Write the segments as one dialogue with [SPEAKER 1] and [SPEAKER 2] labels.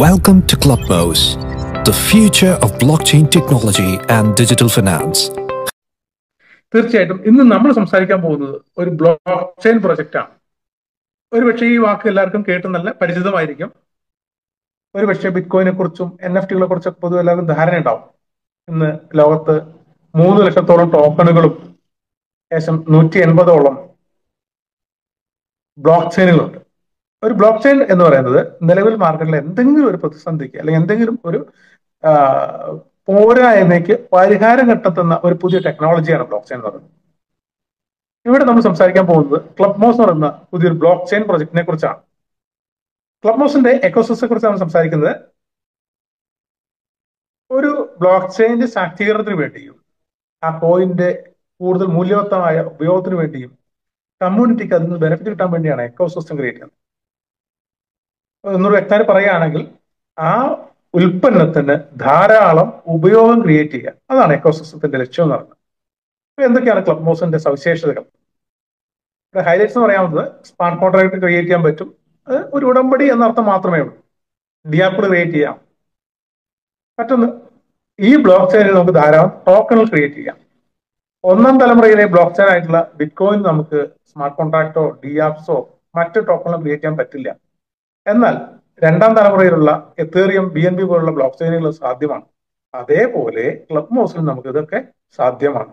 [SPEAKER 1] Welcome to Clubmouse, the future of blockchain technology and digital finance.
[SPEAKER 2] തീർച്ചയായിട്ടും ഇന്ന് നമ്മൾ സംസാരിക്കാൻ പോകുന്നത് ഒരു ബ്ലോക്ക് ചെയിൻ പ്രൊജക്റ്റ് ആണ്. ഒരുപക്ഷെ ഈ വാക്ക് എല്ലാവർക്കും കേട്ട് നല്ല പരിചിതമായിരിക്കും. ഒരുപക്ഷെ ബിറ്റ്കോയിനെ കുറിച്ചും NFT കുറിച്ചൊക്കെ പൊതുവെ എല്ലാവർക്കും ധാരണ ഉണ്ടാവും. ഇന്ന് ലോകത്ത് 3 ലക്ഷത്തോളം ടോക്കണുകളും ഏകദേശം 180ഓളം ബ്ലോക്ക് ചെയിനുകളുണ്ട്. ഒരു ബ്ലോക്ക് ചെയിൻ എന്ന് പറയുന്നത് നിലവിൽ മാർക്കറ്റിൽ എന്തെങ്കിലും ഒരു പ്രതിസന്ധിക്ക് അല്ലെങ്കിൽ എന്തെങ്കിലും ഒരു പോരായ്മയ്ക്ക് പരിഹാരം കണ്ടെത്തുന്ന ഒരു പുതിയ ടെക്നോളജിയാണ് ബ്ലോക്ക് ചെയിൻ എന്ന് പറയുന്നത്. ഇവിടെ നമ്മൾ സംസാരിക്കാൻ പോകുന്നത് ക്ലബ്മൗസ് എന്ന് പറയുന്ന പുതിയൊരു ബ്ലോക്ക് ചെയിൻ പ്രൊജക്ടിനെ കുറിച്ചാണ്. ക്ലബ്മൗസിന്റെ എക്കോസിസ്റ്റത്തെ കുറിച്ചാണ് സംസാരിക്കുന്നത്. ഒരു ബ്ലോക്ക് ചെയിന്റെ ശാക്തീകരണത്തിന് വേണ്ടിയും ആ കോയിന്റെ കൂടുതൽ മൂല്യവത്തമായ ഉപയോഗത്തിന് വേണ്ടിയും കമ്മ്യൂണിറ്റിക്ക് അതിൽ നിന്ന് ബെനിഫിറ്റ് കിട്ടാൻ വേണ്ടിയാണ് എക്കോസിസ്റ്റം ക്രിയേറ്റ് ചെയ്യുന്നത്. ഒന്നുകൂടി വ്യക്തമായി പറയുകയാണെങ്കിൽ ആ ഉൽപ്പന്നത്തിന് ധാരാളം ഉപയോഗം ക്രിയേറ്റ് ചെയ്യുക, അതാണ് എക്കോസിസ്റ്റത്തിന്റെ ലക്ഷ്യം എന്ന് പറയുന്നത്. അപ്പൊ എന്തൊക്കെയാണ് ക്ലബ്മൗസിന്റെ സവിശേഷതകൾ? ഇവിടെ ഹൈലൈറ്റ്സ് എന്ന് പറയാവുന്നത് സ്മാർട്ട് കോൺട്രാക്ട് ക്രിയേറ്റ് ചെയ്യാൻ പറ്റും. അത് ഒരു ഉടമ്പടി എന്നർത്ഥം മാത്രമേ ഉള്ളൂ. ഡിയാപ്പിൾ ക്രിയേറ്റ് ചെയ്യാം. മറ്റൊന്ന്, ഈ ബ്ലോക്ക് ചെയിനിൽ നമുക്ക് ധാരാളം ടോക്കണുകൾ ക്രിയേറ്റ് ചെയ്യാം. ഒന്നാം തലമുറയിലെ ബ്ലോക്ക് ചെയിൻ ആയിട്ടുള്ള ബിറ്റ്കോയിൻ നമുക്ക് സ്മാർട്ട് കോൺട്രാക്ടോ ഡിയാപ്സോ മറ്റു ടോക്കണും ക്രിയേറ്റ് ചെയ്യാൻ പറ്റില്ല. എന്നാൽ രണ്ടാം തലമുറയിലുള്ള എത്തേറിയം BNB പോലുള്ള ബ്ലോക്ക് ചെയിനുകൾ സാധ്യമാണ്. അതേപോലെ ക്ലബ്മൗസിൽ നമുക്ക് ഇതൊക്കെ സാധ്യമാണ്.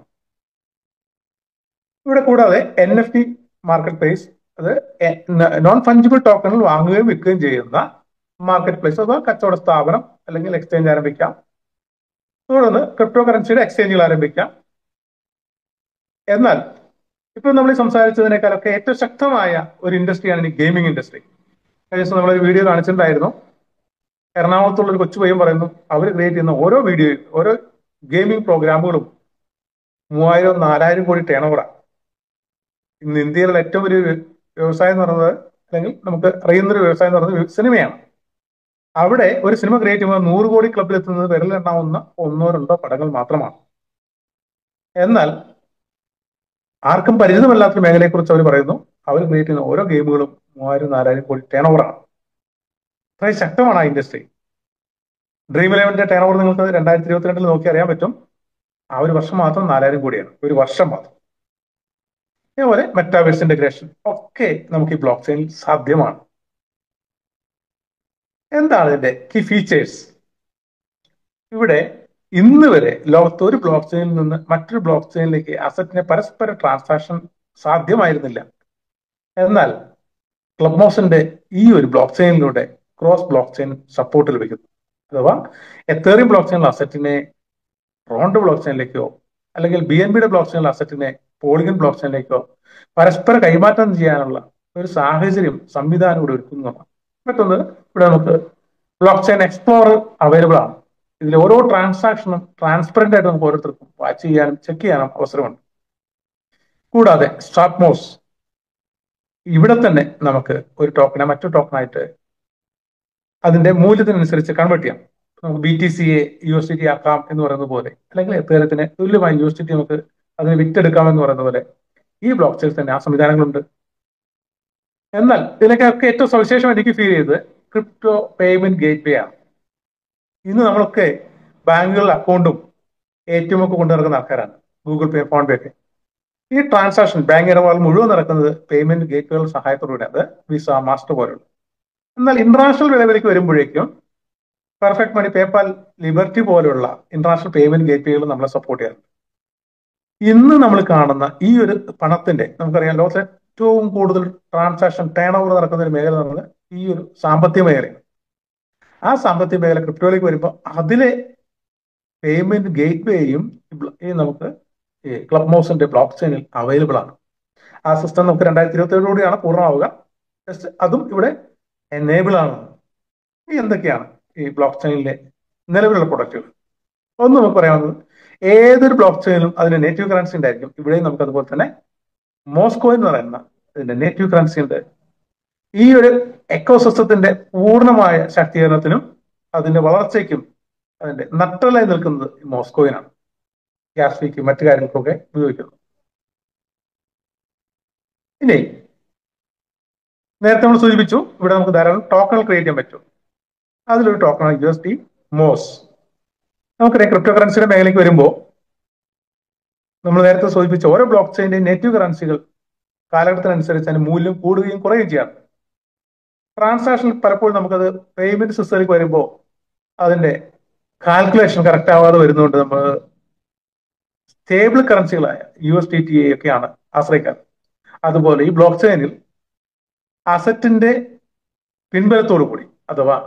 [SPEAKER 2] ഇവിടെ കൂടാതെ NFT മാർക്കറ്റ് പ്ലേസ്, അത് നോൺ ഫഞ്ചിബിൾ ടോക്കണുകൾ വാങ്ങുകയും വിൽക്കുകയും ചെയ്യുന്ന മാർക്കറ്റ് പ്ലേസ് അഥവാ കച്ചവട സ്ഥാപനം അല്ലെങ്കിൽ എക്സ്ചേഞ്ച് ആരംഭിക്കാം. തുടർന്ന് ക്രിപ്റ്റോ കറൻസിയുടെ എക്സ്ചേഞ്ചുകൾ ആരംഭിക്കാം. എന്നാൽ ഇപ്പൊ നമ്മൾ സംസാരിച്ചതിനേക്കാളൊക്കെ ഏറ്റവും ശക്തമായ ഒരു ഇൻഡസ്ട്രിയാണ് ഈ ഗെയിമിംഗ് ഇൻഡസ്ട്രി. കഴിഞ്ഞ ദിവസം നമ്മളൊരു വീഡിയോ കാണിച്ചിട്ടുണ്ടായിരുന്നു. എറണാകുളത്തുള്ള ഒരു കൊച്ചു പയ്യൻ പറയുന്നു, അവർ ക്രിയേറ്റ് ചെയ്യുന്ന ഓരോ വീഡിയോയും ഓരോ ഗെയിമിംഗ് പ്രോഗ്രാമുകളും 3000-4000 കോടി ടേൺ ഓവറാണ്. ഇന്ന് ഇന്ത്യയിലുള്ള ഏറ്റവും വലിയ വ്യവസായം എന്ന് പറയുന്നത്, അല്ലെങ്കിൽ നമുക്ക് അറിയുന്നൊരു വ്യവസായം എന്ന് പറയുന്നത് സിനിമയാണ്. അവിടെ ഒരു സിനിമ ക്രിയേറ്റ് ചെയ്യുമ്പോൾ 100 കോടി ക്ലബിൽ എത്തുന്നത് വിരലിലെണ്ണാവുന്ന 1-2 പടങ്ങൾ മാത്രമാണ്. എന്നാൽ ആർക്കും പരിചിതമല്ലാത്ത മേഖലയെ കുറിച്ച് അവർ പറയുന്നു, അവർ ക്രിയേറ്റ് ചെയ്യുന്ന ഓരോ ഗെയിമുകളും 3000-4000 കോടി ടേൺ ഓവറാണ്. അത്രയും ശക്തമാണ് ആ ഇൻഡസ്ട്രി. ഡ്രീം 11ന്റെ ടേൺ ഓവർ നിങ്ങൾക്ക് 2022 നോക്കി അറിയാൻ പറ്റും. ആ ഒരു വർഷം മാത്രം 4000 കോടിയാണ്, ഒരു വർഷം മാത്രം. അതേപോലെ മെറ്റാവേഴ്സ് ഇന്റഗ്രേഷൻ ഒക്കെ നമുക്ക് ഈ ബ്ലോക്ക് ചെയിനിൽ സാധ്യമാണ്. എന്താണ് ഇതിന്റെ കീ ഫീച്ചേഴ്സ്? ഇവിടെ ഇന്ന് വരെ ലോകത്ത് ഒരു ബ്ലോക്ക് ചെയിനിൽ നിന്ന് മറ്റൊരു ബ്ലോക്ക് ചെയിനിലേക്ക് അസറ്റിനെ പരസ്പര ട്രാൻസാക്ഷൻ സാധ്യമായിരുന്നില്ല. എന്നാൽ ക്ലബ്മൗസിന്റെ ഈ ഒരു ബ്ലോക്ക് ചെയിനിലൂടെ ക്രോസ് ബ്ലോക്ക് ചെയിൻ സപ്പോർട്ട് ലഭിക്കുന്നു. അഥവാ എത്തേറിയം ബ്ലോക്ക് ചെയിനിലെ അസറ്റിനെ റോണ്ട് ബ്ലോക്ക് ചെയിനിലേക്കോ അല്ലെങ്കിൽ BNBയുടെ ബ്ലോക്ക് ചെയിനിലെ അസറ്റിനെ പോളിഗൺ ബ്ലോക്ക് ചെയിനിലേക്കോ പരസ്പര കൈമാറ്റം ചെയ്യാനുള്ള ഒരു സാഹചര്യം സംവിധാനം ഇവിടെ ഒരുക്കുന്നതാണ്. മറ്റൊന്ന്, ഇവിടെ നമുക്ക് ബ്ലോക്ക് ചെയിൻ എക്സ്പ്ലോറർ അവൈലബിൾ ആണ്. ഇതിൽ ഓരോ ട്രാൻസാക്ഷനും ട്രാൻസ്പെറന്റ് ആയിട്ട് നമുക്ക് ഓരോരുത്തർക്കും വാച്ച് ചെയ്യാനും ചെക്ക് ചെയ്യാനും അവസരമുണ്ട്. കൂടാതെ സ്റ്റാർട്ട്മോസ്, ഇവിടെ തന്നെ നമുക്ക് ഒരു ടോക്കണെ മറ്റൊരു ടോക്കണായിട്ട് അതിന്റെ മൂല്യത്തിനനുസരിച്ച് കൺവേർട്ട് ചെയ്യാം. നമുക്ക് BTCയെ USDT ആക്കാം എന്ന് പറയുന്നത് പോലെ, അല്ലെങ്കിൽ എത്തേറിയത്തിന് തുല്യമായ USDT നമുക്ക് അതിന് വിറ്റെടുക്കാം എന്ന് പറയുന്ന പോലെ ഈ ബ്ലോക്ക് ചെയിൻ തന്നെ ആ സംവിധാനങ്ങളുണ്ട്. എന്നാൽ ഇതിനൊക്കെ ഏറ്റവും സവിശേഷം എനിക്ക് ഫീൽ ചെയ്തത് ക്രിപ്റ്റോ പേയ്മെന്റ് ഗേറ്റ് വേ ആണ്. ഇന്ന് നമ്മളൊക്കെ ബാങ്കുകളിൽ അക്കൗണ്ടും ATM ഒക്കെ കൊണ്ടു നടക്കുന്ന ആൾക്കാരാണ്, ഗൂഗിൾ പേ, ഫോൺ പേ ഒക്കെ. ഈ ട്രാൻസാക്ഷൻ ബാങ്ക് ഇടപാടുകൾ മുഴുവൻ നടക്കുന്നത് പേയ്മെന്റ് ഗേറ്റ് വേകളുടെ സഹായത്തോടുകൂടി, അത് വിസ, മാസ്റ്റർ പോലുള്ള. എന്നാൽ ഇന്റർനാഷണൽ ലെവലിലേക്ക് വരുമ്പോഴേക്കും പെർഫെക്റ്റ് മണി, പേപ്പാൽ, ലിബർട്ടി പോലുള്ള ഇന്റർനാഷണൽ പേയ്മെന്റ് ഗേറ്റ് വേകൾ നമ്മളെ സപ്പോർട്ട് ചെയ്യാറുണ്ട്. ഇന്ന് നമ്മൾ കാണുന്ന ഈ ഒരു പണത്തിന്റെ, നമുക്കറിയാം ലോകത്തിലെ ഏറ്റവും കൂടുതൽ ട്രാൻസാക്ഷൻ ടേൺ ഓവർ നടക്കുന്ന ഒരു മേഖല നമ്മൾ ഈ ഒരു സാമ്പത്തിക മേഖലയാണ്. ആ സാമ്പത്തിക മേഖല ക്രിപ്റ്റോയിലേക്ക് വരുമ്പോൾ അതിലെ പേയ്മെന്റ് ഗേറ്റ് വേയും നമുക്ക് ക്ലബ്മൗസിന്റെ ബ്ലോക്ക് ചെയിനിൽ അവൈലബിൾ ആണ്. ആ സിസ്റ്റം നമുക്ക് 2027 പൂർണ്ണമാവുക. ജസ്റ്റ് അതും ഇവിടെ എനേബിൾ ആണ്. എന്തൊക്കെയാണ് ഈ ബ്ലോക്ക് ചെയിനിലെ നിലവിലുള്ള പ്രൊഡക്റ്റുകൾ? ഒന്ന് നമുക്ക് പറയാവുന്നത്, ഏതൊരു ബ്ലോക്ക് ചെയിനിലും അതിന്റെ നേറ്റീവ് കറൻസി ഉണ്ടായിരിക്കും. ഇവിടെയും നമുക്ക് അതുപോലെ തന്നെ മോസ്കോയിൻ എന്ന് പറയുന്ന ഇതിന്റെ നേറ്റീവ് കറൻസി ഉണ്ട്. ഈ ഒരു എക്കോസിസ്റ്റത്തിന്റെ പൂർണ്ണമായ ശാക്തീകരണത്തിനും അതിന്റെ വളർച്ചയ്ക്കും അതിന്റെ നട്ടലായി നിൽക്കുന്നത് മോസ്കോയിനാണ്. ഗ്യാസ് ഫീക്കും മറ്റു കാര്യങ്ങൾക്കൊക്കെ ഉപയോഗിക്കുന്നു. ഇനി നേരത്തെ നമ്മൾ സൂചിപ്പിച്ചു, ഇവിടെ നമുക്ക് ധാരാളം ടോക്കൺ ക്രിയേറ്റ് ചെയ്യാൻ പറ്റും. അതിലൊരു ടോക്കണാണ് USD മോസ്. നമുക്കറിയാം ക്രിപ്റ്റോ കറൻസിയുടെ മേഖലയ്ക്ക് വരുമ്പോൾ നമ്മൾ നേരത്തെ സൂചിപ്പിച്ച ഓരോ ബ്ലോക്ക് ചെയിന്റെ നേറ്റീവ് കറൻസികൾ കാലഘട്ടത്തിനനുസരിച്ച് അതിന് മൂല്യം കൂടുകയും കുറയുകയും ചെയ്യാം. ട്രാൻസാക്ഷൻ പലപ്പോഴും നമുക്കത് പേയ്മെന്റ് സിസ്റ്റത്തിലേക്ക് വരുമ്പോൾ അതിന്റെ കാൽക്കുലേഷൻ കറക്റ്റ് ആവാതെ വരുന്നതുകൊണ്ട് നമ്മൾ സ്റ്റേബിൾ കറൻസികളായ USDT ഒക്കെയാണ് ആശ്രയിക്കാറ്. അതുപോലെ ഈ ബ്ലോക്ക് ചെയിനിൽ അസറ്റിന്റെ പിൻബലത്തോടു കൂടി അഥവാ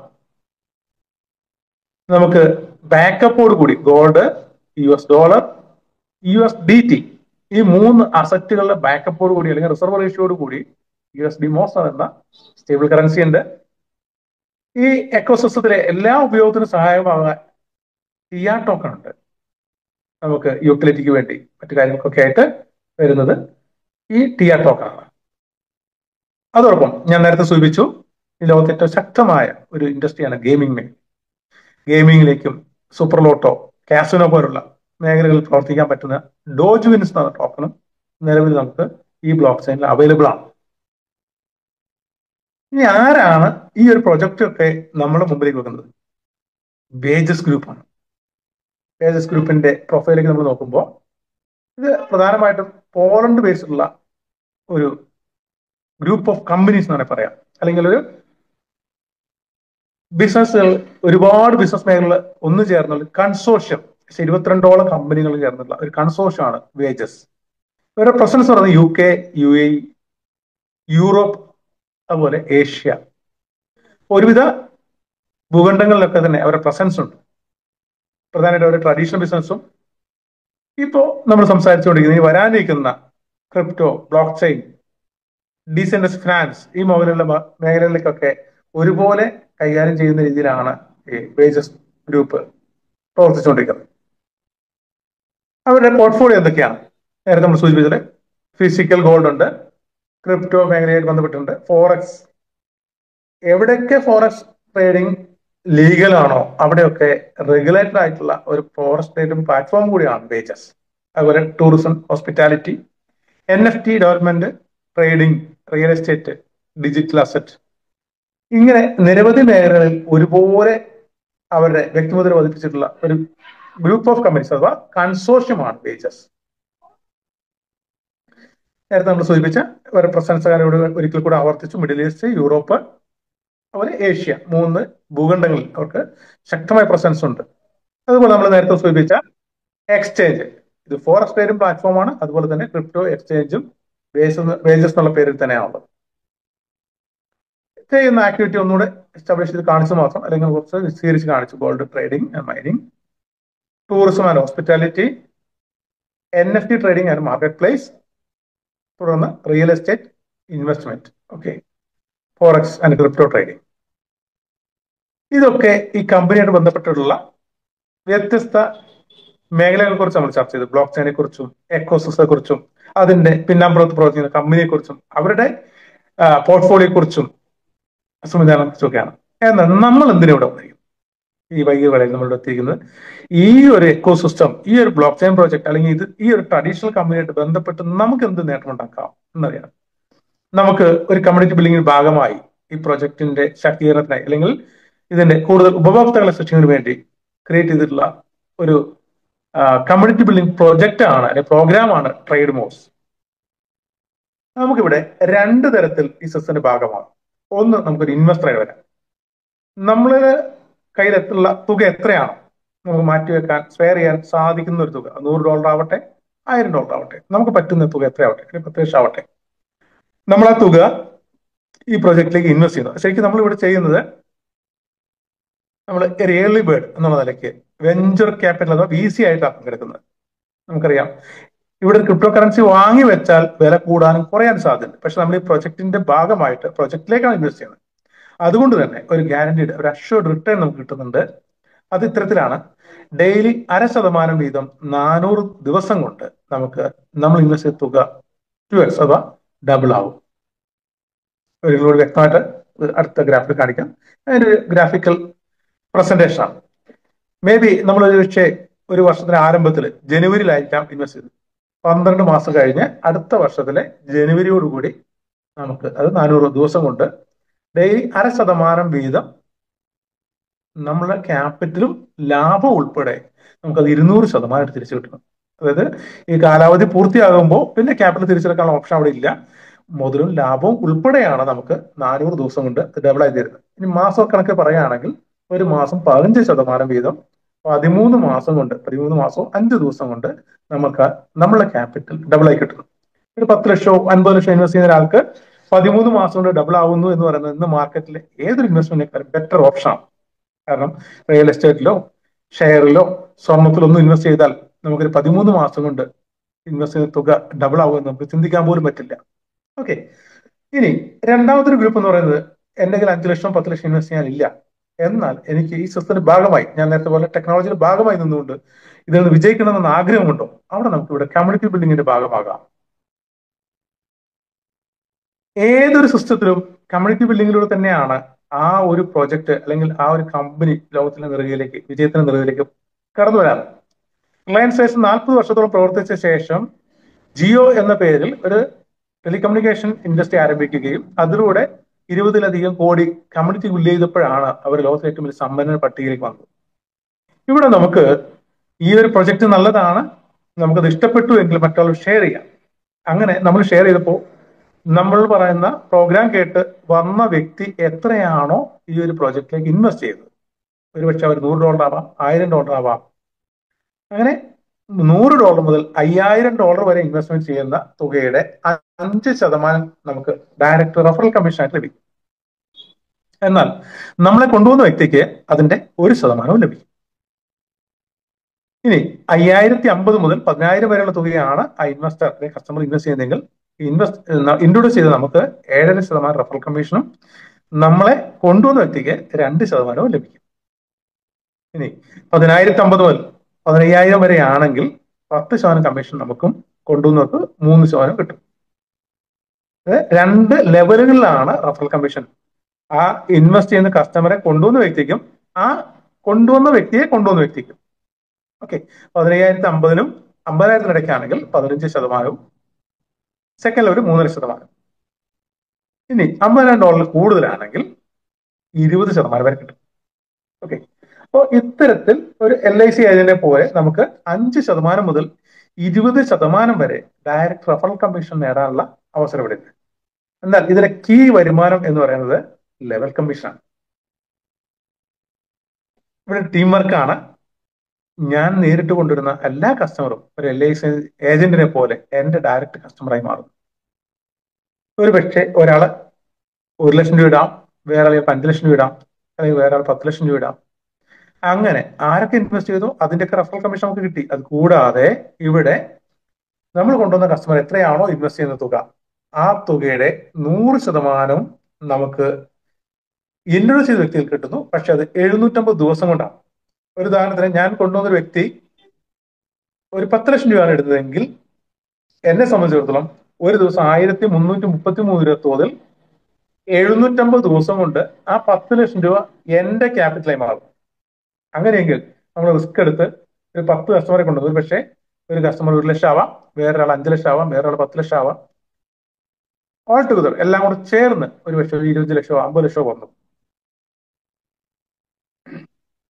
[SPEAKER 2] നമുക്ക് ബാക്കപ്പോട് കൂടി ഗോൾഡ്, US$, USDT ഈ 3 അസറ്റുകളുടെ ബാക്കപ്പോട് കൂടി അല്ലെങ്കിൽ റിസർവ് റേഷ്യോട് കൂടി USD മോസ് എന്ന സ്റ്റേബിൾ കറൻസി ഉണ്ട്. ഈ എക്കോസിസ്റ്റത്തിലെ എല്ലാ ഉപയോഗത്തിനും സഹായമാകാൻ ടിയ ടോക്കൺ ഉണ്ട്. നമുക്ക് യൂട്ടിലിറ്റിക്ക് വേണ്ടി മറ്റു കാര്യങ്ങൾക്കൊക്കെ ആയിട്ട് വരുന്നത് ഈ ടിയ ടോക്കൺ ആണ്. അതോടൊപ്പം ഞാൻ നേരത്തെ സൂചിപ്പിച്ചു ഈ ലോകത്തെ ഏറ്റവും ശക്തമായ ഒരു ഇൻഡസ്ട്രിയാണ് ഗെയിമിംഗ് മേഖല. ഗെയിമിങ്ങിലേക്കും സൂപ്പർ ലോട്ടോ, കാസിനോ പോലുള്ള മേഖലകളിൽ പ്രവർത്തിക്കാൻ പറ്റുന്ന ഡോജ് വിൻസ് എന്ന ടോക്കണും നിലവിൽ നമുക്ക് ഈ ബ്ലോക്ക് ചെയിനിൽ അവൈലബിൾ ആണ്. ഇനി ആരാണ് ഈ ഒരു പ്രൊജക്റ്റ് ഒക്കെ നമ്മുടെ മുമ്പിലേക്ക് വെക്കുന്നത്? വേജസ് ഗ്രൂപ്പാണ്. വേജസ് ഗ്രൂപ്പിന്റെ പ്രൊഫൈലേക്ക് നമ്മൾ നോക്കുമ്പോൾ ഇത് പ്രധാനമായിട്ടും പോളണ്ട് ബേസ്ഡുള്ള ഒരു ഗ്രൂപ്പ് ഓഫ് കമ്പനീസ് എന്നാണ് പറയാം. അല്ലെങ്കിൽ ഒരു ബിസിനസ്സുകൾ, ഒരുപാട് ബിസിനസ് മേഖലകൾ ഒന്നു ചേർന്നുള്ള കൺസോർഷ്യം, 22ഓളം കമ്പനികൾ ചേർന്നുള്ള ഒരു കൺസോർഷ്യമാണ് വേജസ്. ഇവരുടെ പ്രസൻസ് പറയുന്നത് UK, UAE, യൂറോപ്പ്, അതുപോലെ ഏഷ്യ, ഒരുവിധ ഭൂഖണ്ഡങ്ങളിലൊക്കെ തന്നെ അവരുടെ പ്രസൻസ് ഉണ്ട്. പ്രധാനമായിട്ട് അവരുടെ ട്രഡീഷണൽ ബിസിനസ്സും ഇപ്പോൾ നമ്മൾ സംസാരിച്ചുകൊണ്ടിരിക്കുന്ന ഈ വരാനിരിക്കുന്ന crypto, block chain, decentralised finance ഈ മേഖലകളിലേക്കൊക്കെ ഒരുപോലെ കൈകാര്യം ചെയ്യുന്ന രീതിയിലാണ് ഈ വേജസ് ഗ്രൂപ്പ് പ്രവർത്തിച്ചുകൊണ്ടിരിക്കുന്നത്. അവരുടെ പോർട്ട്ഫോളിയോ എന്തൊക്കെയാണ്? നേരത്തെ നമ്മൾ സൂചിപ്പിച്ചത് ഫിസിക്കൽ ഗോൾഡ് ഉണ്ട്, ക്രിപ്റ്റോ മേഖലയായിട്ട് ബന്ധപ്പെട്ടുണ്ട്, ഫോറക്സ്. എവിടെയൊക്കെ ഫോറക്സ് ട്രേഡിംഗ് ലീഗൽ ആണോ അവിടെയൊക്കെ റെഗുലേറ്റഡ് ആയിട്ടുള്ള ഒരു ഫോറക്സ് ട്രേഡിംഗ് പ്ലാറ്റ്ഫോം കൂടിയാണ് വേജസ്. അതുപോലെ tourism, hospitality, NFT development, trading, real estate, digital asset, ഇങ്ങനെ നിരവധി മേഖലകളിൽ ഒരുപോലെ അവരുടെ വ്യക്തിമുദ്ര പതിപ്പിച്ചിട്ടുള്ള ഒരു ഗ്രൂപ്പ് ഓഫ് കമ്പനീസ് അഥവാ കൺസോർഷ്യമാണ് വേജസ്. നേരത്തെ നമ്മൾ സൂചിപ്പിച്ച അവരുടെ പ്രസൻസ് ഒരിക്കൽ കൂടെ ആവർത്തിച്ചു. മിഡിൽ ഈസ്റ്റ്, യൂറോപ്പ്, അതുപോലെ ഏഷ്യ, 3 ഭൂഖണ്ഡങ്ങളിൽ അവർക്ക് ശക്തമായ പ്രസൻസ് ഉണ്ട്. അതുപോലെ നമ്മൾ നേരത്തെ സൂചിപ്പിച്ച എക്സ്ചേഞ്ച്, ഇത് ഫോറക്സ് ട്രേഡിംഗ് പ്ലാറ്റ്ഫോമാണ്. അതുപോലെ തന്നെ ക്രിപ്റ്റോ എക്സ്ചേഞ്ചും വേജസ് എന്നുള്ള പേരിൽ തന്നെയാണുള്ളത്. ചെയ്യുന്ന ആക്ടിവിറ്റി ഒന്നുകൂടെ എസ്റ്റാബ്ലിഷ് ചെയ്ത് കാണിച്ചു മാത്രം, അല്ലെങ്കിൽ കുറച്ച് വിശദീകരിച്ച് കാണിച്ചു. Gold trading and mining, tourism and hospitality, NFT trading and marketplace, തുടർന്ന് real estate investment, okay, forex and crypto trading. ഇതൊക്കെ ഈ കമ്പനിയായിട്ട് ബന്ധപ്പെട്ടിട്ടുള്ള വ്യത്യസ്ത മേഖലകളെ കുറിച്ച് നമ്മൾ ചർച്ച ചെയ്തു. ബ്ലോക്ക് ചെയിനെ കുറിച്ചും എക്കോസിസ്റ്റത്തെ കുറിച്ചും അതിന്റെ പിന്നാമ്പുറത്ത് പ്രവർത്തിക്കുന്ന കമ്പനിയെ കുറിച്ചും അവരുടെ പോർട്ട്ഫോളിയോയെ കുറിച്ചും സംവിധാനത്തെ കുറിച്ചൊക്കെയാണ്. എന്നാൽ നമ്മൾ എന്തിനിവിടെ വന്നിരിക്കും? ഈ വൈകിയ വേളയിൽ നമ്മളിവിടെ എത്തിയിരിക്കുന്നത് ഈ ഒരു എക്കോസിസ്റ്റം, ഈ ഒരു ബ്ലോക്ക് ചെയിൻ പ്രോജക്ട് അല്ലെങ്കിൽ ഈ ഒരു ട്രഡീഷണൽ കമ്പനിയായിട്ട് ബന്ധപ്പെട്ട് നമുക്ക് എന്ത് നേട്ടമുണ്ടാക്കാം എന്നറിയാം. നമുക്ക് ഒരു കമ്മ്യൂണിറ്റി ബിൽഡിംഗിന് ഭാഗമായി ഈ പ്രോജക്റ്റിന്റെ ശാക്തീകരണത്തിനായി അല്ലെങ്കിൽ ഇതിന്റെ കൂടുതൽ ഉപഭോക്താക്കളെ സൃഷ്ടിക്കുന്നതിന് വേണ്ടി ക്രിയേറ്റ് ചെയ്തിട്ടുള്ള ഒരു കമ്മ്യൂണിറ്റി ബിൽഡിംഗ് പ്രോജക്റ്റ് ആണ്, അല്ലെങ്കിൽ പ്രോഗ്രാമാണ് ട്രേഡ് മോസ്. നമുക്കിവിടെ 2 തരത്തിൽ ഈ സിസ്റ്റത്തിന്റെ ഭാഗമാണ്. ഒന്ന്, നമുക്കൊരു ഇൻവെസ്റ്ററായി വരാം. നമ്മള് കയ്യിലെത്തുള്ള തുക എത്രയാണ് നമുക്ക് മാറ്റിവെക്കാൻ, സ്പെയർ ചെയ്യാൻ സാധിക്കുന്ന ഒരു തുക, $100 ആവട്ടെ, $1000 ആവട്ടെ, നമുക്ക് പറ്റുന്ന തുക എത്രയാവട്ടെ, 10 ലക്ഷം ആവട്ടെ, നമ്മൾ ആ തുക ഈ പ്രോജക്റ്റിലേക്ക് ഇൻവെസ്റ്റ് ചെയ്യുന്നത്. ശരിക്കും നമ്മൾ ഇവിടെ ചെയ്യുന്നത് നമ്മൾ ഒരു ഏർലി ബേർഡ് എന്നുള്ള നിലയ്ക്ക് വെഞ്ചർ ക്യാപിറ്റൽ അഥവാ VC ആയിട്ടാണ് പങ്കെടുക്കുന്നത്. നമുക്കറിയാം ഇവിടെ ക്രിപ്റ്റോ കറൻസി വാങ്ങി വെച്ചാൽ വില കൂടാനും കുറയാനും സാധ്യതയുണ്ട്. പക്ഷെ നമ്മൾ ഈ പ്രൊജക്ടിന്റെ ഭാഗമായിട്ട് പ്രൊജക്റ്റിലേക്കാണ് ഇൻവെസ്റ്റ് ചെയ്യുന്നത്. അതുകൊണ്ട് തന്നെ ഒരു ഗ്യാരണ്ടീഡ്, ഒരു അഷ്വർഡ് റിട്ടേൺ നമുക്ക് കിട്ടുന്നുണ്ട്. അത് ഇത്തരത്തിലാണ്. ഡെയിലി 0.5% വീതം 400 ദിവസം കൊണ്ട് നമുക്ക് നമ്മൾ ഇൻവെസ്റ്റ് ചെയ്ത തുക 2x അഥവാ ഡബിൾ ആവും. ഒരിക്കലും വ്യക്തമായിട്ട് അടുത്ത ഗ്രാഫിൽ കാണിക്കാം. അതിന്റെ ഒരു ഗ്രാഫിക്കൽ പ്രസന്റേഷൻ ആണ്. മേ ബി നമ്മൾ പക്ഷേ ഒരു വർഷത്തിന്റെ ആരംഭത്തിൽ ജനുവരിയിലായിരിക്കാം ഇൻവെസ്റ്റ് ചെയ്തത്. 12 മാസം കഴിഞ്ഞ് അടുത്ത വർഷത്തിലെ ജനുവരിയോടുകൂടി നമുക്ക് അത് 400 ദിവസം കൊണ്ട് ഡെയിലി 0.5% വീതം നമ്മളെ ക്യാപിറ്റലും ലാഭം ഉൾപ്പെടെ നമുക്കത് 200% തിരിച്ചു കിട്ടണം. അതായത് ഈ കാലാവധി പൂർത്തിയാകുമ്പോൾ പിന്നെ ക്യാപിറ്റൽ തിരിച്ചെടുക്കാനുള്ള ഓപ്ഷൻ അവിടെ ഇല്ല. മുതലും ലാഭവും ഉൾപ്പെടെയാണ് നമുക്ക് 400 ദിവസം കൊണ്ട് ഡബിൾ ആയി തരുന്നത്. ഇനി മാസക്കണക്ക് പറയുകയാണെങ്കിൽ ഒരു മാസം 15% വീതം 13 മാസം കൊണ്ട്, 13 മാസവും 5 ദിവസം കൊണ്ട് നമുക്ക് നമ്മളെ ക്യാപിറ്റൽ ഡബിൾ ആയി കിട്ടുന്നു. ഒരു 10 ലക്ഷമോ 50 ലക്ഷം ഇൻവെസ്റ്റ് ചെയ്യുന്ന ഒരാൾക്ക് 13 മാസം കൊണ്ട് ഡബിൾ ആവുന്നു എന്ന് പറയുന്നത് ഇന്ന് മാർക്കറ്റിലെ ഏതൊരു ഇൻവെസ്റ്റ്മെന്റിനേക്കാളും ബെറ്റർ ഓപ്ഷനാണ്. കാരണം റിയൽ എസ്റ്റേറ്റിലോ ഷെയറിലോ സ്വർണത്തിലോ ഒന്നും ഇൻവെസ്റ്റ് ചെയ്താൽ നമുക്കൊരു 13 മാസം കൊണ്ട് ഇൻവെസ്റ്റ് ചെയ്യുന്ന തുക ഡബിൾ ആവുമെന്ന് നമുക്ക് ചിന്തിക്കാൻ പോലും പറ്റില്ല. ഓക്കെ, ഇനി രണ്ടാമത്തെ ഒരു ഗ്രൂപ്പ് എന്ന് പറയുന്നത് എന്റെ കയ്യിൽ 5 ലക്ഷം 10 ലക്ഷം ഇൻവെസ്റ്റ് ചെയ്യാനില്ല, എന്നാൽ എനിക്ക് ഈ സിസ്റ്റത്തിന്റെ ഭാഗമായി, ഞാൻ നേരത്തെ പോലെ ടെക്നോളജിയുടെ ഭാഗമായി നിന്നുകൊണ്ട് ഇതിൽ നിന്ന് വിജയിക്കണമെന്ന് ആഗ്രഹമുണ്ടോ, അവിടെ നമുക്ക് ഇവിടെ കമ്മ്യൂണിറ്റി ബിൽഡിങ്ങിന്റെ ഭാഗമാകാം. ഏതൊരു സിസ്റ്റത്തിലും കമ്മ്യൂണിറ്റി ബിൽഡിങ്ങിലൂടെ തന്നെയാണ് ആ ഒരു പ്രോജക്റ്റ് അല്ലെങ്കിൽ ആ ഒരു കമ്പനി ലോകത്തിന്റെ നെറുകയിലേക്ക്, വിജയത്തിന്റെ നെറുകയിലേക്ക് കടന്നു വരാറ്. റിലയൻസ് ശേഷം 40 വർഷത്തോളം പ്രവർത്തിച്ച ശേഷം ജിയോ എന്ന പേരിൽ ഒരു ടെലികമ്മ്യൂണിക്കേഷൻ ഇൻഡസ്ട്രി ആരംഭിക്കുകയും അതിലൂടെ 20-ലധികം കോടി കമ്മ്യൂണിറ്റി ബിൽഡ് ചെയ്തപ്പോഴാണ് അവർ ലോകത്തിലെ ഏറ്റവും വലിയ സമ്പന്ന പട്ടികയിലേക്ക് വന്നത്. ഇവിടെ നമുക്ക് ഈ ഒരു പ്രൊജക്ട് നല്ലതാണ്, നമുക്കത് ഇഷ്ടപ്പെട്ടു എങ്കിൽ മറ്റുള്ളവർ ഷെയർ ചെയ്യാം. അങ്ങനെ നമ്മൾ ഷെയർ ചെയ്തപ്പോൾ നമ്മൾ പറയുന്ന പ്രോഗ്രാം കേട്ട് വന്ന വ്യക്തി എത്രയാണോ ഈ ഒരു പ്രോജക്റ്റിലേക്ക് ഇൻവെസ്റ്റ് ചെയ്തത്, ഒരുപക്ഷെ അവർ $100 ആവാം, $1000 ആവാം, അങ്ങനെ $100 മുതൽ $5000 വരെ ഇൻവെസ്റ്റ്മെന്റ് ചെയ്യുന്ന തുകയുടെ 5% നമുക്ക് ഡയറക്റ്റ് റെഫറൽ കമ്മീഷൻ ആയിട്ട് ലഭിക്കും. എന്നാൽ നമ്മളെ കൊണ്ടുവന്ന വ്യക്തിക്ക് അതിന്റെ 1% ലഭിക്കും. ഇനി 5050 മുതൽ 10000 വരെയുള്ള തുകയാണ് ആ ഇൻവെസ്റ്റർ കസ്റ്റമർ ഇൻവെസ്റ്റ് ചെയ്യുന്നതെങ്കിൽ ഇൻട്രൊഡ്യൂസ് ചെയ്ത് നമുക്ക് 7.5% റെഫറൽ കമ്മീഷനും നമ്മളെ കൊണ്ടുവന്ന വ്യക്തിക്ക് 2% ലഭിക്കും. ഇനി 10050 മുതൽ 15000 വരെ ആണെങ്കിൽ 10% കമ്മീഷൻ നമുക്കും കൊണ്ടുവന്നവർക്ക് 3% കിട്ടും. 2 ലെവലുകളിലാണ് റെഫറൽ കമ്മീഷൻ. ആ ഇൻവെസ്റ്റ് ചെയ്യുന്ന കസ്റ്റമറെ കൊണ്ടുവന്ന വ്യക്തിക്കും ആ കൊണ്ടുവന്ന വ്യക്തിക്കും. ഓക്കെ, 15050നും 50,000 ഇടയ്ക്കാണെങ്കിൽ 15%, സെക്കൻഡ് ലെവൽ 3.5%. ഇനി $50,000 കൂടുതലാണെങ്കിൽ 20% വരെ കിട്ടും. ഓക്കെ, അപ്പോൾ ഇത്തരത്തിൽ ഒരു LIC ഏജന്റിനെ പോലെ നമുക്ക് 5% മുതൽ 20% വരെ ഡയറക്റ്റ് റെഫറൽ കമ്മീഷൻ നേടാനുള്ള അവസരം ഇവിടെ ഉണ്ട്. എന്നാൽ ഇതിലെ കീ വരുമാനം എന്ന് പറയുന്നത് ലെവൽ കമ്മീഷനാണ്. ഇവിടെ ടീം വർക്കാണ്. ഞാൻ നേരിട്ട് കൊണ്ടുവരുന്ന എല്ലാ കസ്റ്റമറും ഒരു LIC ഏജന്റിനെ പോലെ എന്റെ ഡയറക്റ്റ് കസ്റ്റമറായി മാറും. ഒരു പക്ഷേ ഒരാള് 1 ലക്ഷം രൂപ ഇടാം, വേറെ ആൾ 5 ലക്ഷം രൂപ ഇടാം, അല്ലെങ്കിൽ വേറെ ആൾ 10 ലക്ഷം രൂപ ഇടാം. അങ്ങനെ ആരൊക്കെ ഇൻവെസ്റ്റ് ചെയ്തോ അതിന്റെയൊക്കെ റെഫറൽ കമ്മീഷൻ നമുക്ക് കിട്ടി. അത് കൂടാതെ ഇവിടെ നമ്മൾ കൊണ്ടുവന്ന കസ്റ്റമർ എത്രയാണോ ഇൻവെസ്റ്റ് ചെയ്യുന്ന തുക, ആ തുകയുടെ 100% നമുക്ക് ഇൻട്രൊഡ്യൂസ് ചെയ്ത വ്യക്തിയിൽ കിട്ടുന്നു. പക്ഷെ അത് 750 ദിവസം കൊണ്ടാണ്. ഒരു ഉദാഹരണത്തിന്, ഞാൻ കൊണ്ടുവന്നൊരു വ്യക്തി ഒരു 10 ലക്ഷം രൂപയാണ് എടുത്തതെങ്കിൽ എന്നെ സംബന്ധിച്ചിടത്തോളം ഒരു ദിവസം 1333 രൂപ തോതിൽ 750 ദിവസം കൊണ്ട് ആ 10 ലക്ഷം രൂപ എന്റെ ക്യാപിറ്റലായി മാറും. അങ്ങനെയെങ്കിൽ നമ്മൾ റിസ്ക് എടുത്ത് ഒരു 10 കസ്റ്റമറെ കൊണ്ടുവന്നു. പക്ഷേ ഒരു കസ്റ്റമർ 1 ലക്ഷം ആവാം, വേറൊരാൾ 5 ലക്ഷം ആവാം, വേറൊരാൾ 10 ലക്ഷം ആവാം. ഓൾ ടുഗദർ എല്ലാം കൂടെ ചേർന്ന് ഒരു പക്ഷേ 20 ലക്ഷമോ 50 ലക്ഷമോ വന്നു.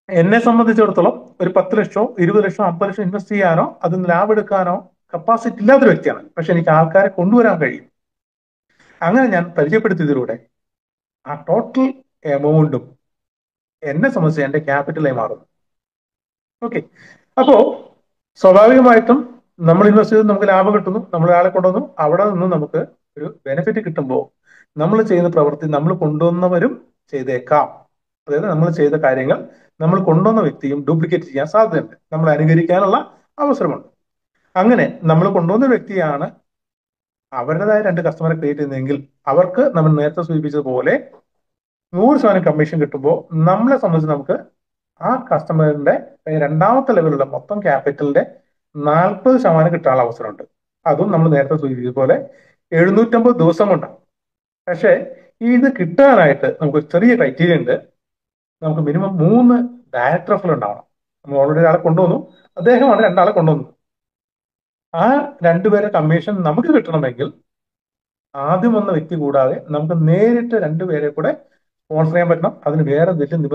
[SPEAKER 2] എന്നെ സംബന്ധിച്ചിടത്തോളം ഒരു 10 ലക്ഷമോ 20 ലക്ഷമോ 50 ലക്ഷം ഇൻവെസ്റ്റ് ചെയ്യാനോ അതിന് ലാഭം എടുക്കാനോ കപ്പാസിറ്റി ഇല്ലാത്തൊരു വ്യക്തിയാണ്. പക്ഷെ എനിക്ക് ആൾക്കാരെ കൊണ്ടുവരാൻ കഴിയും. അങ്ങനെ ഞാൻ പരിചയപ്പെടുത്തിയതിലൂടെ ആ ടോട്ടൽ എമൗണ്ടും എന്നെ സംബന്ധിച്ച് എന്റെ ക്യാപിറ്റലായി മാറുന്നു. ഓക്കെ, അപ്പോ സ്വാഭാവികമായിട്ടും നമ്മൾ ഇൻവെസ്റ്റ് ചെയ്ത് നമുക്ക് ലാഭം കിട്ടുന്നു, നമ്മൾ ഒരാളെ കൊണ്ടുവന്നു, അവിടെ നിന്ന് നമുക്ക് ഒരു ബെനിഫിറ്റ് കിട്ടുമ്പോൾ നമ്മൾ ചെയ്യുന്ന പ്രവൃത്തി നമ്മൾ കൊണ്ടുവന്നവരും ചെയ്തേക്കാം. അതായത് നമ്മൾ ചെയ്ത കാര്യങ്ങൾ നമ്മൾ കൊണ്ടുവന്ന വ്യക്തിയും ഡ്യൂപ്ലിക്കേറ്റ് ചെയ്യാൻ സാധ്യതയുണ്ട്. നമ്മൾ അനുകരിക്കാനുള്ള അവസരമുണ്ട്. അങ്ങനെ നമ്മൾ കൊണ്ടുവന്ന വ്യക്തിയാണ് അവരുടേതായ 2 കസ്റ്റമറെ ക്രിയേറ്റ് ചെയ്യുന്നതെങ്കിൽ അവർക്ക് നമ്മൾ നേരത്തെ സൂചിപ്പിച്ചതുപോലെ 100% കമ്മീഷൻ കിട്ടുമ്പോൾ നമ്മളെ സംബന്ധിച്ച് നമുക്ക് ആ കസ്റ്റമറിന്റെ രണ്ടാമത്തെ ലെവലുള്ള മൊത്തം ക്യാപിറ്റലിന്റെ 40% കിട്ടാനുള്ള അവസരമുണ്ട്. അതും നമ്മൾ നേരത്തെ സൂചിപ്പിച്ചതുപോലെ 750 ദിവസം കൊണ്ടാണ്. പക്ഷേ ഇത് കിട്ടാനായിട്ട് നമുക്ക് ചെറിയ ക്രൈറ്റീരിയ ഉണ്ട്. നമുക്ക് മിനിമം 3 ഡയറക്ട് റെഫറൽ ഉണ്ടാവണം. നമ്മൾ ഓൾറെഡി ഒരാളെ കൊണ്ടുവന്നു, അദ്ദേഹമാണ് 2 ആളെ കൊണ്ടുവന്നത്. ആ 2 പേരെ കമ്മീഷൻ നമുക്ക് കിട്ടണമെങ്കിൽ ആദ്യം വന്ന വ്യക്തി കൂടാതെ നമുക്ക് നേരിട്ട് 2 പേരെ കൂടെ സ്പോൺസർ ചെയ്യാൻ പറ്റണം. അതിന് വേറെ വലിയ